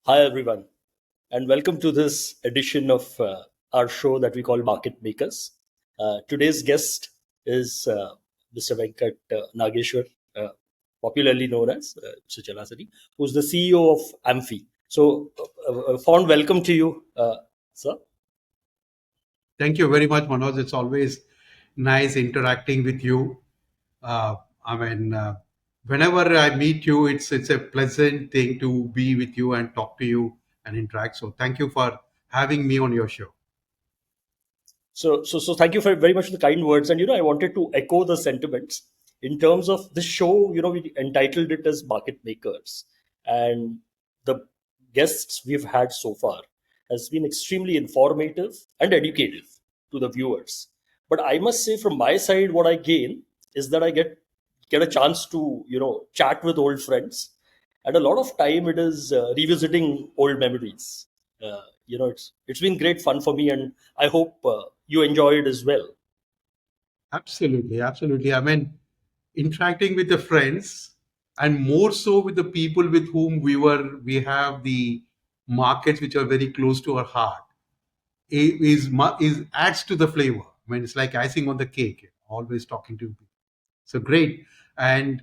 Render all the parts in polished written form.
Hi, everyone, and welcome to this edition of our show that we call Market Makers. Today's guest is Mr. Venkat Nageshwar, popularly known as Mr. Chalasani, who's the CEO of AMFI. So, fond welcome to you, sir. Thank you very much, Manoj. It's always nice interacting with you. Uh, I mean, whenever I meet you, it's a pleasant thing to be with you and talk to you and interact. So thank you for having me on your show. So thank you very much for the kind words. And I wanted to echo the sentiments in terms of this show. We entitled it as Market Makers, and the guests we've had so far has been extremely informative and educative to the viewers. But I must say, from my side, what I gain is that I get a chance to chat with old friends, and a lot of time it is revisiting old memories. It's been great fun for me, and I hope you enjoy it as well. Absolutely, absolutely. I mean, interacting with the friends and more so with the people with whom we have the markets which are very close to our heart is adds to the flavor. I mean, it's like icing on the cake. Always talking to people. So great. And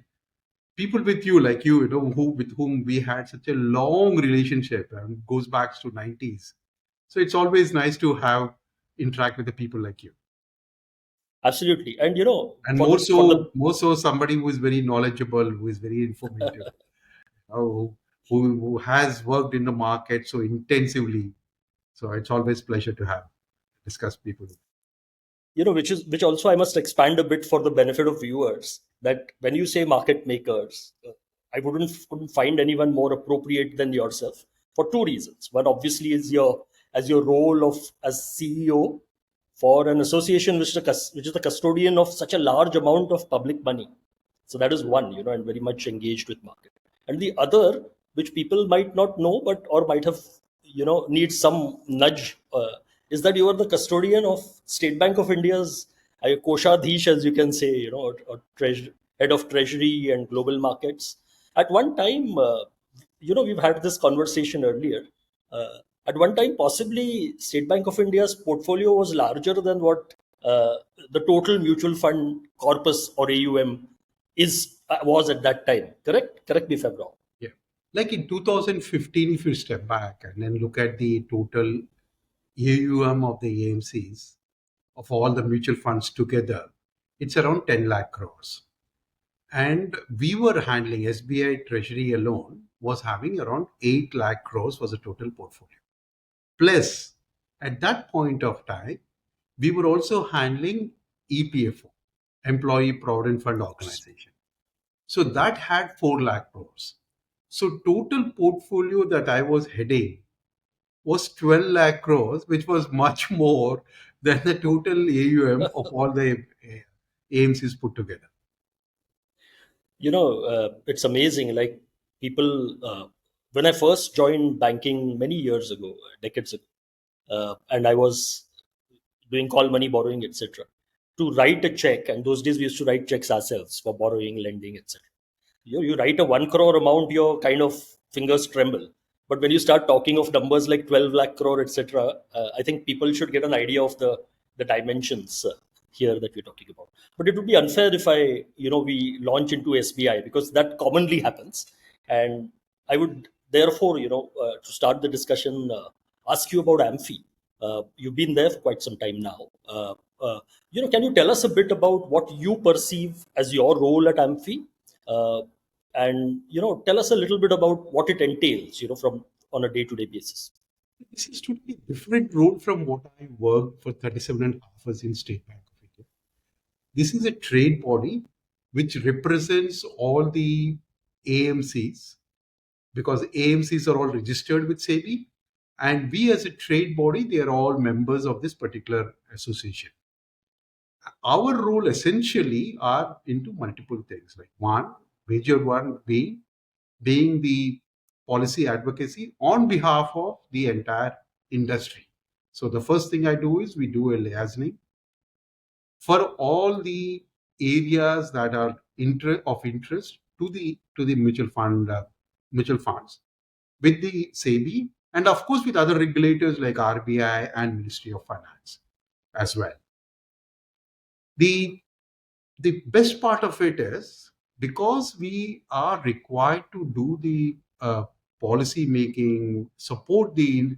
people with you, like who with whom we had such a long relationship and goes back to 90s. So it's always nice to have interact with the people like you. Absolutely, and And for the more so somebody who is very knowledgeable, who is very informative, who, who has worked in the market so intensively. So it's always pleasure to have discuss people. which also I must expand a bit for the benefit of viewers, that when you say market makers, I couldn't find anyone more appropriate than yourself for two reasons. One obviously is your as your role of as CEO for an association which is the custodian of such a large amount of public money. So that is one, and very much engaged with market. And the other, which people might not know, but or might have, need some nudge, is that you are the custodian of State Bank of India's Koshadhish, as you can say, or head of Treasury and global markets. At one time, we've had this conversation earlier. At one time, possibly State Bank of India's portfolio was larger than what uh, the total mutual fund corpus or AUM is was at that time. Correct? Correct me if I'm wrong. Yeah. Like in 2015, if you step back and then look at the total AUM of the AMCs, of all the mutual funds together, it's around 10 lakh crores. And we were handling SBI Treasury alone was having around 8 lakh crores was a total portfolio. Plus, at that point of time, we were also handling EPFO, Employee Provident Fund Organization. So that had 4 lakh crores. So total portfolio that I was heading was 12 lakh crores, which was much more than the total AUM of all the AMCs put together. It's amazing. Like people, when I first joined banking many years ago, decades ago, and I was doing call money, borrowing, etc. To write a check, and those days we used to write checks ourselves for borrowing, lending, etc. You write a 1 crore amount, your kind of fingers tremble. But when you start talking of numbers like 12 lakh crore, etc., I think people should get an idea of the dimensions here that we're talking about. But it would be unfair if we launch into SBI, because that commonly happens. And I would therefore, to start the discussion, ask you about AMFI. You've been there for quite some time now. Can you tell us a bit about what you perceive as your role at AMFI? Uh, and tell us a little bit about what it entails, from on a day-to-day basis. This is totally different role from what I worked for 37 and a half years in State Bank of India. This is a trade body which represents all the AMCs because AMCs are all registered with SEBI, and we as a trade body, they are all members of this particular association. Our role essentially are into multiple things. Like one, major one being the policy advocacy on behalf of the entire industry. So the first thing I do is we do a liaising for all the areas that are of interest to the mutual funds. with the SEBI, and of course with other regulators like RBI and Ministry of Finance as well. The the best part of it is because we are required to do the policy making, support the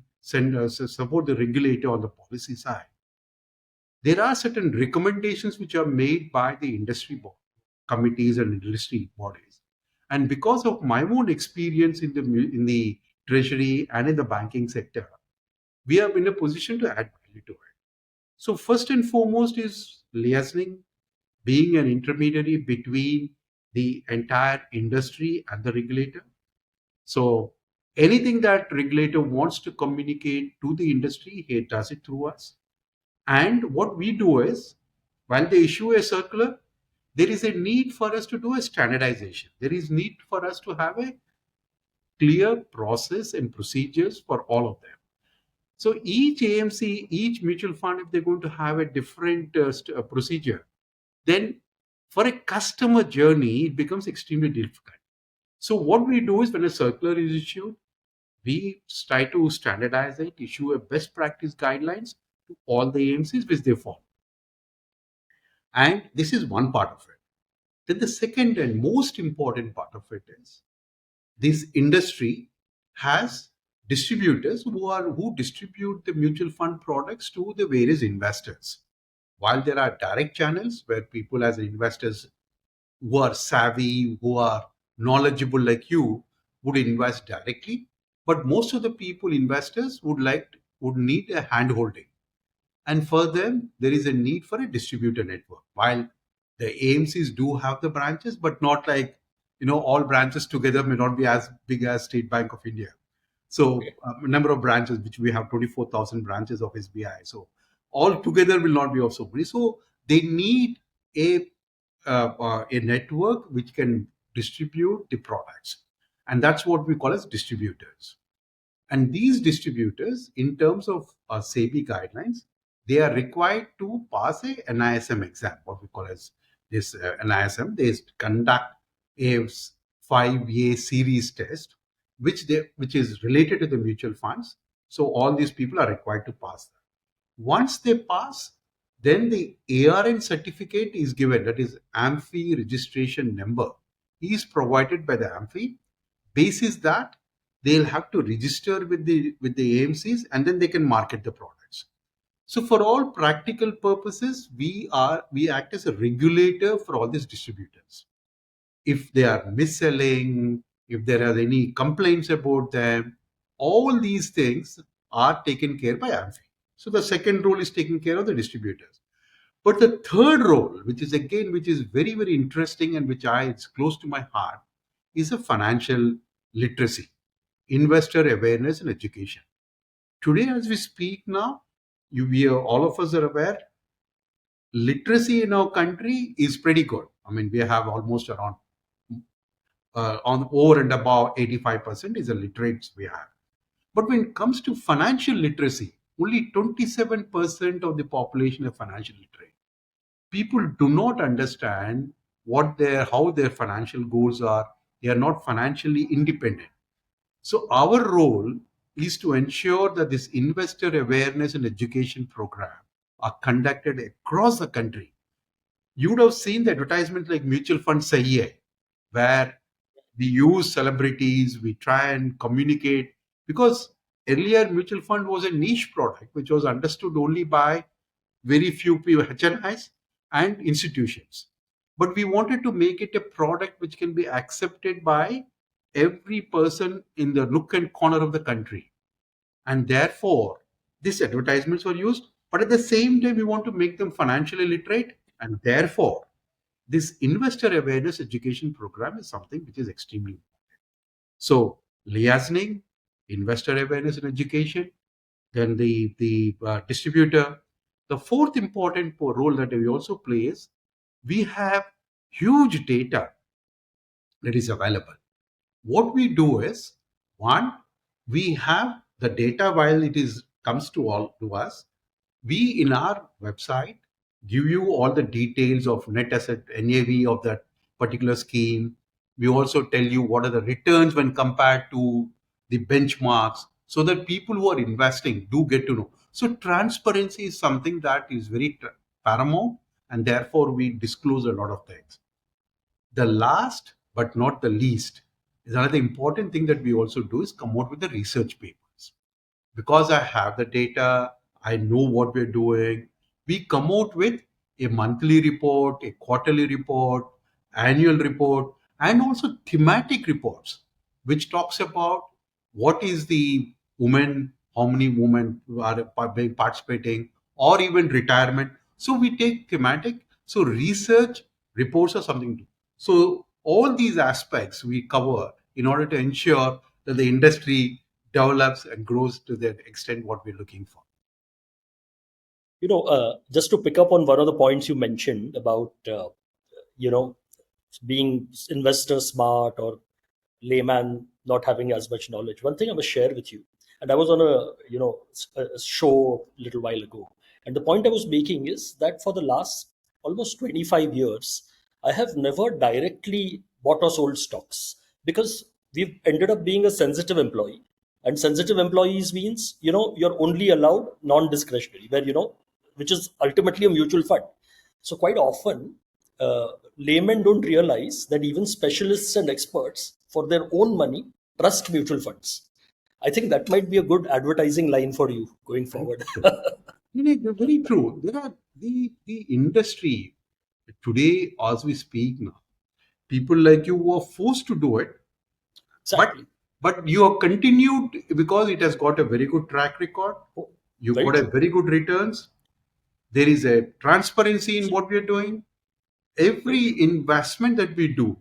regulator on the policy side. There are certain recommendations which are made by the committees and industry bodies, and because of my own experience in the treasury and in the banking sector, we are in a position to add value to it. So first and foremost is liaising, being an intermediary between the entire industry and the regulator. So anything that regulator wants to communicate to the industry, he does it through us. And what we do is, while they issue a circular, there is a need for us to do a standardization. There is need for us to have a clear process and procedures for all of them. So each AMC, each mutual fund, if they're going to have a different procedure, then for a customer journey, it becomes extremely difficult. So what we do is when a circular is issued, we try to standardize it, issue a best practice guidelines to all the AMCs which they follow. And this is one part of it. Then the second and most important part of it is this industry has distributors who distribute the mutual fund products to the various investors. While there are direct channels where people as investors who are savvy, who are knowledgeable like you, would invest directly, but most of the people, investors, would need a hand holding. And for them, there is a need for a distributor network. While the AMCs do have the branches, but not like, all branches together may not be as big as State Bank of India. So a number of branches, which we have 24,000 branches of SBI. So all together will not be of so many. So they need a network which can distribute the products. And that's what we call as distributors. And these distributors, in terms of SEBI guidelines, they are required to pass a NISM exam, what we call as this NISM. They conduct a 5A series test, which is related to the mutual funds. So all these people are required to pass that. Once they pass, then the ARN certificate is given, that is AMFI registration number is provided by the AMFI. Basis that they'll have to register with the AMCs, and then they can market the products. So for all practical purposes, we act as a regulator for all these distributors. If they are mis-selling, if there are any complaints about them, all these things are taken care by AMFI. So the second role is taking care of the distributors. But the third role, which is very, very interesting and it's close to my heart, is a financial literacy, investor awareness and education. Today, as we speak now, all of us are aware, literacy in our country is pretty good. I mean, we have almost around on over and above 85% is the literates we have. But when it comes to financial literacy, only 27% of the population are financial literate. People do not understand how their financial goals are. They are not financially independent. So our role is to ensure that this investor awareness and education program are conducted across the country. You would have seen the advertisements like Mutual Fund Sahi Hai, where we use celebrities, we try and communicate, because earlier mutual fund was a niche product which was understood only by very few people, HNIs and institutions. But we wanted to make it a product which can be accepted by every person in the nook and corner of the country. And therefore, these advertisements were used. But at the same time, we want to make them financially literate. And therefore, this investor awareness education program is something which is extremely important. So, liaising, investor awareness and education, then the distributor. The fourth important role that we also play is we have huge data that is available. What we do is, one, we have the data while comes to us. We in our website give you all the details of net asset NAV of that particular scheme. We also tell you what are the returns when compared to the benchmarks, so that people who are investing do get to know. So transparency is something that is very paramount, and therefore we disclose a lot of things. The last but not the least is another important thing that we also do is come out with the research papers. Because I have the data, I know what we're doing. We come out with a monthly report, a quarterly report, annual report, and also thematic reports, which talks about what is the women, how many women are participating, or even retirement. So we take thematic. So research reports are something. So all these aspects we cover in order to ensure that the industry develops and grows to the extent what we're looking for. Just to pick up on one of the points you mentioned about you know being investor smart or layman not having as much knowledge. One thing I must share with you, and I was on a show a little while ago, and the point I was making is that for the last almost 25 years, I have never directly bought or sold stocks because we've ended up being a sensitive employee. And sensitive employees means, you're only allowed non-discretionary, where, which is ultimately a mutual fund. So quite often, laymen don't realize that even specialists and experts for their own money trust mutual funds. I think that might be a good advertising line for you going forward. Very true. There are the industry today, as we speak now, people like you were forced to do it, but Exactly. but you have continued because it has got a very good track record. Oh, You very got a true. very good returns. There is a transparency in what we are doing. Very Every true. investment that we do,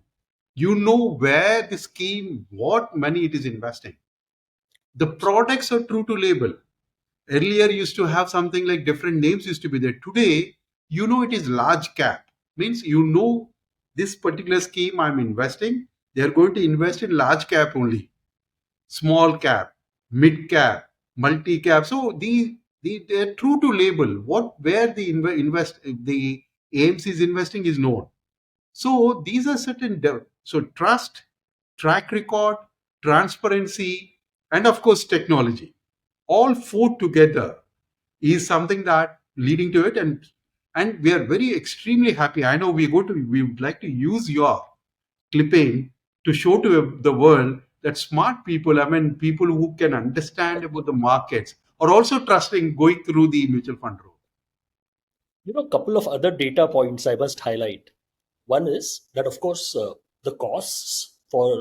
you know where the scheme, what money it is investing. The products are true to label. Earlier used to have something like different names used to be there. Today, it is large cap. Means this particular scheme I'm investing, they are going to invest in large cap only, small cap, mid cap, multi cap. So they're true to label. Where the invest the AMC is investing is known. So these are certain so trust, track record, transparency, and of course technology. All four together is something that leading to it, and we are very extremely happy. I know we would like to use your clipping to show to the world that smart people, I mean people who can understand about the markets, are also trusting going through the mutual fund route. A couple of other data points I must highlight. One is that, of course, the costs for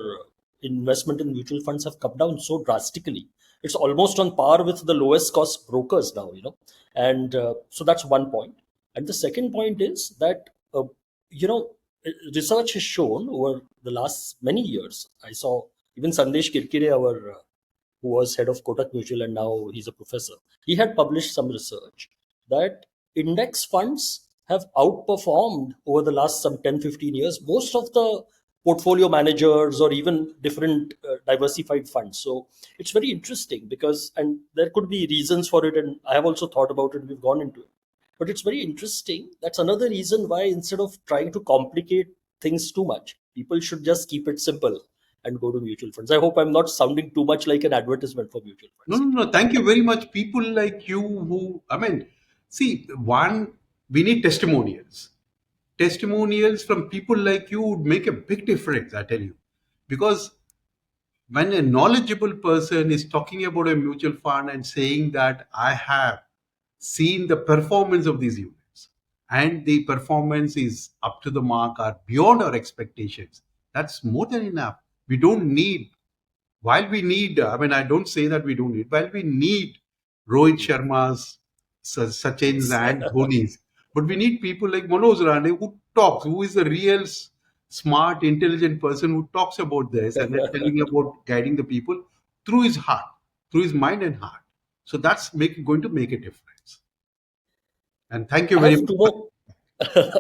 investment in mutual funds have come down so drastically. It's almost on par with the lowest cost brokers now. And so that's one point. And the second point is that, you know, research has shown over the last many years. I saw even Sandesh Kirkire, who was head of Kotak Mutual and now he's a professor. He had published some research that index funds have outperformed over the last some 10-15 years most of the portfolio managers or even different diversified funds. So it's very interesting because, and there could be reasons for it, and I have also thought about it, we've gone into it. But it's very interesting. That's another reason why instead of trying to complicate things too much, people should just keep it simple and go to mutual funds. I hope I'm not sounding too much like an advertisement for mutual No, funds. no, no. Thank you very much. People like you who, I mean, see, one, we need testimonials. Testimonials from people like you would make a big difference, I tell you. Because when a knowledgeable person is talking about a mutual fund and saying that I have seen the performance of these units and the performance is up to the mark or beyond our expectations, that's more than enough. We don't need while we need, I mean, I don't say that we don't need, while we need Rohit Sharma's, Sachin's, Yes. and Dhoni's, but we need people like Manoj Rane who talks, who is a real smart, intelligent person who talks about this and then telling about guiding the people through his heart, through his mind and heart. So that's going to make a difference. And thank you I very have two much. more.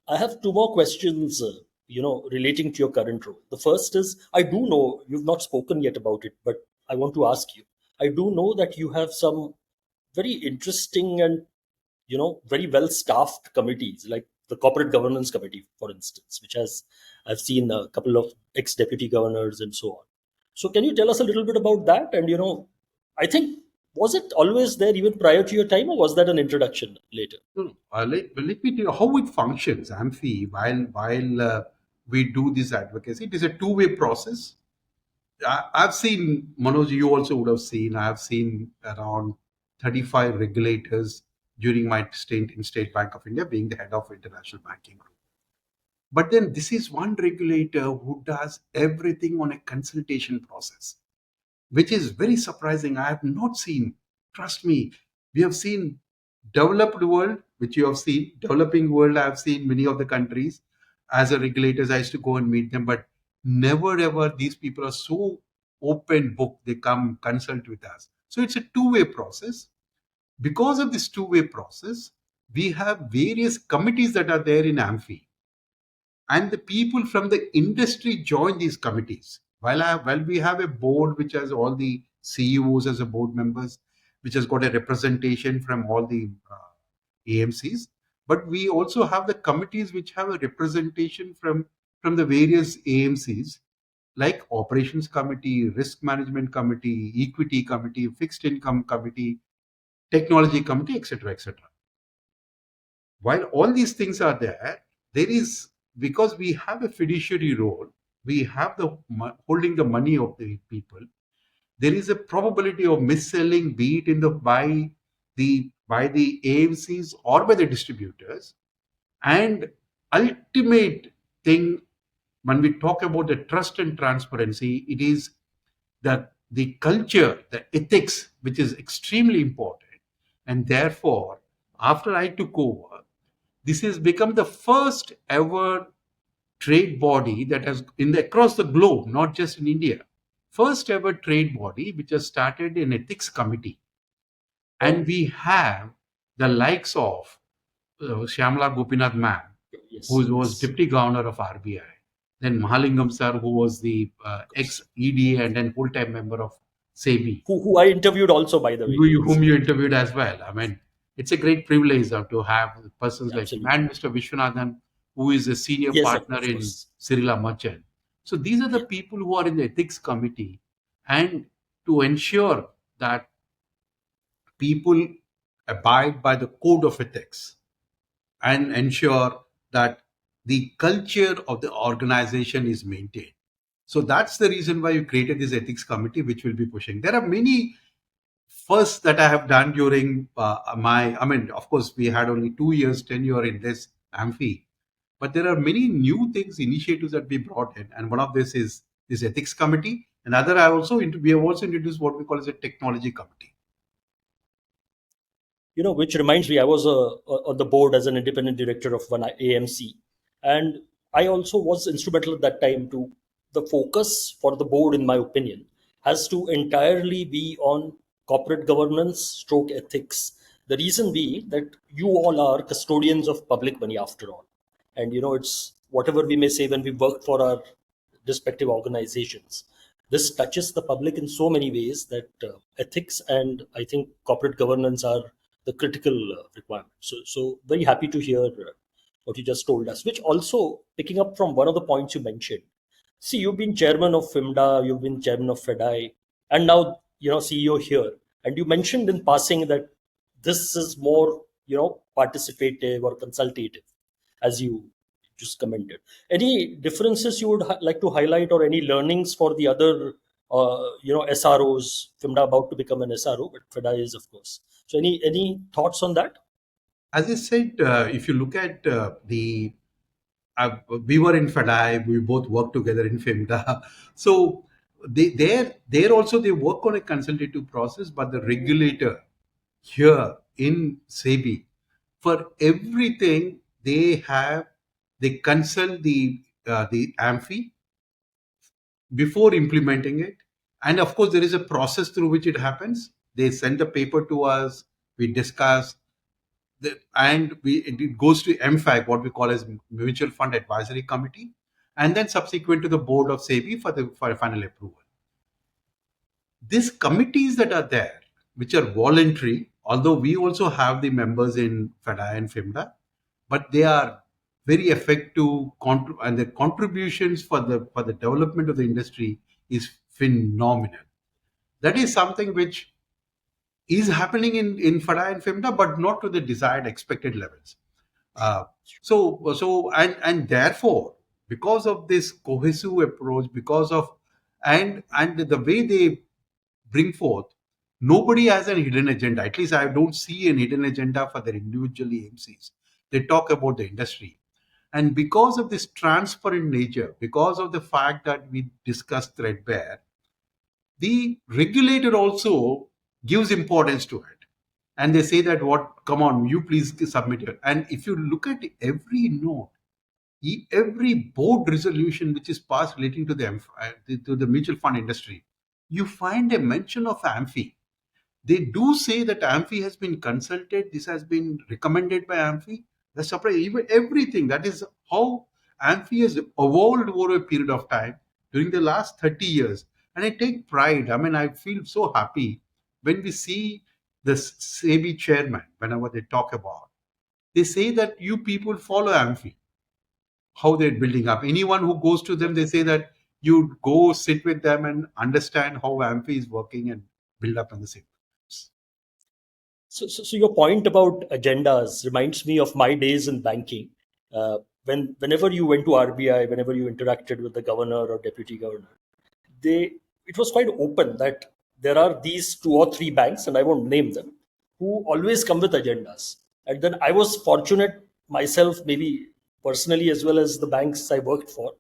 I have two more questions, relating to your current role. The first is, I do know you've not spoken yet about it, but I want to ask you. I do know that you have some very interesting and very well staffed committees, like the corporate governance committee, for instance, which has I've seen a couple of ex deputy governors and so on. So can you tell us a little bit about that? And I think, was it always there even prior to your time, or was that an introduction later? No, no. Let me tell you how it functions. AMFI, while we do this advocacy, it is a two-way process. I've seen, Manoj, you also would have seen, I have seen around 35 regulators during my stint in State Bank of India, being the head of international banking group. But then this is one regulator who does everything on a consultation process, which is very surprising. I have not seen, trust me, we have seen developed world, which you have seen, developing world, I have seen many of the countries. As a regulators, I used to go and meet them, but never ever these people are so open book, they come consult with us. So it's a two-way process. Because of this two-way process, we have various committees that are there in AMFI, and the people from the industry join these committees. While we have a board which has all the CEOs as a board members, which has got a representation from all the AMCs, but we also have the committees which have a representation from the various AMCs, like operations committee, risk management committee, equity committee, fixed income committee, technology committee, etc., etc. While all these things are there, there is, because we have a fiduciary role, we have the holding the money of the people, there is a probability of mis-selling, be it in the by the AMCs or by the distributors. And ultimate thing, when we talk about the trust and transparency, it is the culture, the ethics, which is extremely important. And therefore, after I took over, this has become the first ever trade body that has across the globe, not just in India. First ever trade body which has started an ethics committee, and we have the likes of Shyamala Gopinath ma'am, Yes, who was yes. deputy governor of RBI, then Mahalingam sir, who was the Of course. ex EDA and then full time member of SEBI, Who I interviewed also, by the way. whom So, you interviewed as well. I mean, it's a great privilege to have persons like him, absolutely. and Mr. Vishwanathan, who is a senior Yes, partner of in course. Cyrilla Merchant. So these are the Yeah. people who are in the ethics committee, and to ensure that people abide by the code of ethics and ensure that the culture of the organization is maintained. So that's the reason why you created this ethics committee, which will be pushing. There are many first that I have done during I mean, of course, we had only 2 years tenure in this AMFI, but there are many new things, initiatives that we brought in, and one of this is this ethics committee. Another, we have also introduced what we call as a technology committee. Which reminds me, I was on the board as an independent director of one AMC, and I also was instrumental at that time to the focus for the board, in my opinion, has to entirely be on corporate governance stroke ethics. The reason being that you all are custodians of public money after all. And it's whatever we may say when we work for our respective organizations, this touches the public in so many ways that ethics and I think corporate governance are the critical requirement. So very happy to hear what you just told us, which also picking up from one of the points you mentioned. See, you've been chairman of FIMDA, you've been chairman of FEDI, and now CEO here. And you mentioned in passing that this is more participative or consultative, as you just commented. Any differences you would like to highlight, or any learnings for the other SROs? FIMDA about to become an SRO, but FEDI is, of course. So any thoughts on that? As I said, if you look at we were in FEDI, we both worked together in FIMDA. So there also they work on a consultative process, but the regulator here in SEBI, for everything they consult the AMFI before implementing it, and of course there is a process through which it happens. They send the paper to us, we discuss, it goes to MFAC, what we call as Mutual Fund Advisory Committee, and then subsequent to the board of SEBI for final approval. These committees that are there, which are voluntary, although we also have the members in FEDA and FIMDA, but they are very effective, and the contributions for the development of the industry is phenomenal. That is something which is happening in FADA and FIMDA, but not to the desired expected levels. Uh, and therefore, because of this cohesive approach, because of and the way they bring forth, nobody has a hidden agenda. At least I don't see an hidden agenda for their individual AMCs. They talk about the industry. And because of this transparent nature, because of the fact that we discussed threadbare, the regulator also gives importance to it. And they say that, what, come on, you please submit it. And if you look at every note, every board resolution which is passed relating to the mutual fund industry, you find a mention of AMFI. They do say that AMFI has been consulted, this has been recommended by AMFI. That's surprise. Even everything, that is how AMFI has evolved over a period of time during the last 30 years. And I take pride. I mean, I feel so happy when we see the SEBI chairman, whenever they talk about, they say that you people follow AMFI, how they're building up. Anyone who goes to them, they say that you go sit with them and understand how AMFI is working and build up on the same. So your point about agendas reminds me of my days in banking. Whenever you went to RBI, whenever you interacted with the governor or deputy governor, they it was quite open that there are these two or three banks, and I won't name them, who always come with agendas. And then I was fortunate myself, maybe personally as well as the banks I worked for,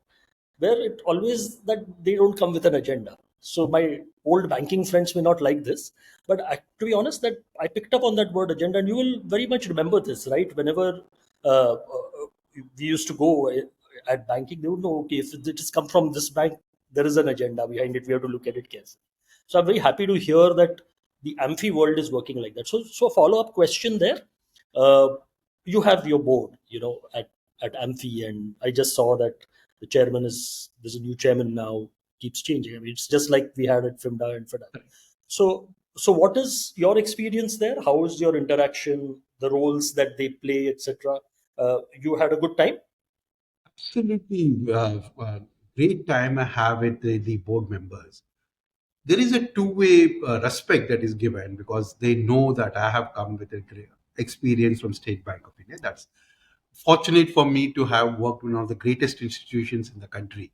where it always that they don't come with an agenda. So my old banking friends may not like this, but to be honest, that I picked up on that word agenda, and you will very much remember this, right? Whenever we used to go at banking, they would know, okay, if it has come from this bank, there is an agenda behind it. We have to look at it carefully. So I'm very happy to hear that the AMFI world is working like that. So a follow up question there. Uh, you have your board, at AMFI, and I just saw that the chairman there's a new chairman now, keeps changing. I mean, it's just like we had at FIMDA and FIDA. So what is your experience there? How is your interaction, the roles that they play, etc.? You had a good time? Absolutely great time I have with the board members. There is a two-way respect that is given because they know that I have come with a great experience from State Bank of India. That's fortunate for me to have worked in one of the greatest institutions in the country.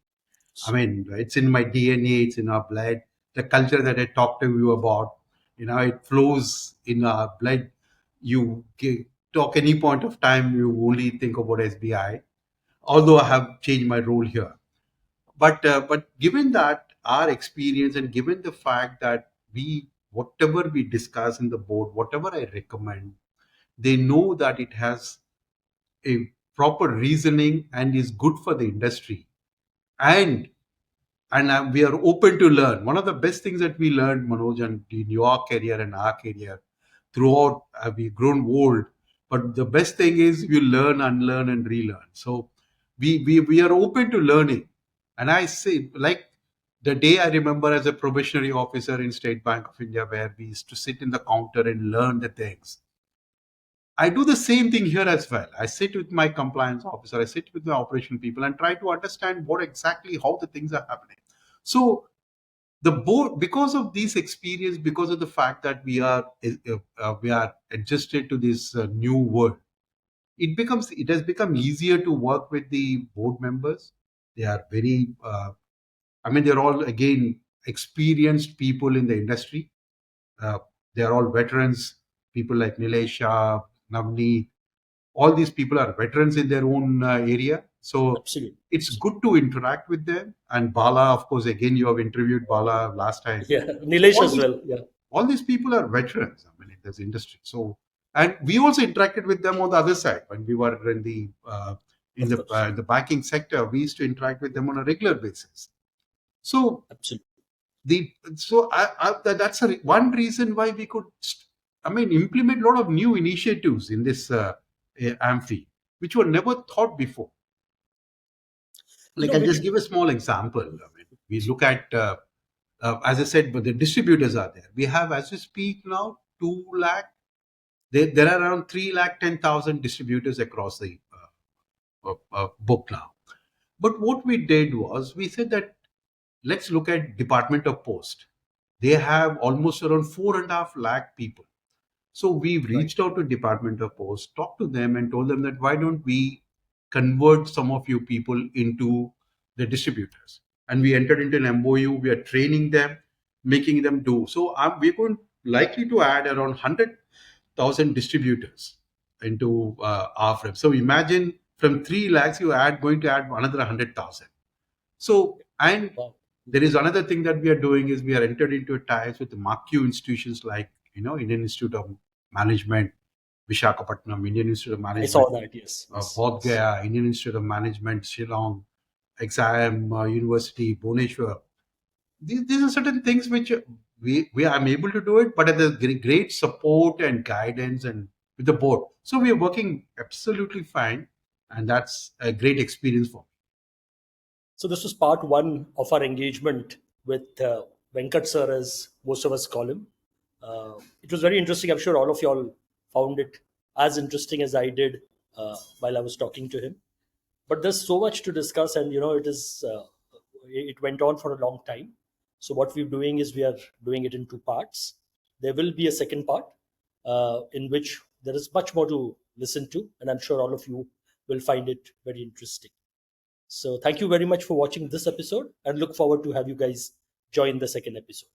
I mean, it's in my DNA, it's in our blood. The culture that I talked to you about, it flows in our blood. You talk any point of time, you only think about SBI, although I have changed my role here. But given that our experience and given the fact that whatever we discuss in the board, whatever I recommend, they know that it has a proper reasoning and is good for the industry. And we are open to learn. One of the best things that we learned, Manoj, and in your career and our career, throughout, we've grown old. But the best thing is you learn, unlearn, and relearn. So we are open to learning. And I say, like the day I remember as a probationary officer in State Bank of India, where we used to sit in the counter and learn the things. I do the same thing here as well. I sit with my compliance officer, I sit with my operation people and try to understand what exactly how the things are happening. So the board, because of this experience, because of the fact that we are adjusted to this new world, it has become easier to work with the board members. They are very they're all again experienced people in the industry. uh, they are all veterans, people like Nilesha, Navneet. All these people are veterans in their own area. So Absolutely. it's good to interact with them. And Bala, of course, again, you have interviewed Bala last time. Yeah, So Nilesh as well. Yeah, all these people are veterans, I mean, in this industry. So, and we also interacted with them on the other side when we were of course. in the banking sector. We used to interact with them on a regular basis. So Absolutely. that's one reason why we could, implement a lot of new initiatives in this AMFI, which were never thought before. Like, I'll just Which give a small example. I mean, we look at, as I said, but the distributors are there. We have, as we speak now, 2 lakh. There are around 3,10,000 distributors across the book now. But what we did was we said that let's look at Department of Post. They have almost around 4.5 lakh people. So we Right. reached out to Department of Post, talked to them, and told them that why don't we convert some of you people into the distributors? And we entered into an MOU. We are training them, making them do. So we're going likely to add around 100,000 distributors into our firm. So imagine from 3 lakhs, going to add another 100,000. So, and Wow. there is another thing that we are doing is we are entered into ties with the marquee institutions like, Indian Institute of Management, Vishakhapatnam, Indian Institute of I saw Management, that. Yes. Yes. Bodh Yes. Gaya, Indian Institute of Management, Shillong, XIM University, Bhubaneswar. These are certain things which we I'm able to do it, but at the great support and guidance and with the board. So we are working absolutely fine, and that's a great experience for me. So this was part one of our engagement with Venkat sir, as most of us call him. It was very interesting. I'm sure all of y'all found it as interesting as I did while I was talking to him. But there's so much to discuss, and it went on for a long time. So what we're doing is we are doing it in two parts. There will be a second part in which there is much more to listen to, and I'm sure all of you will find it very interesting. So thank you very much for watching this episode, and look forward to have you guys join the second episode.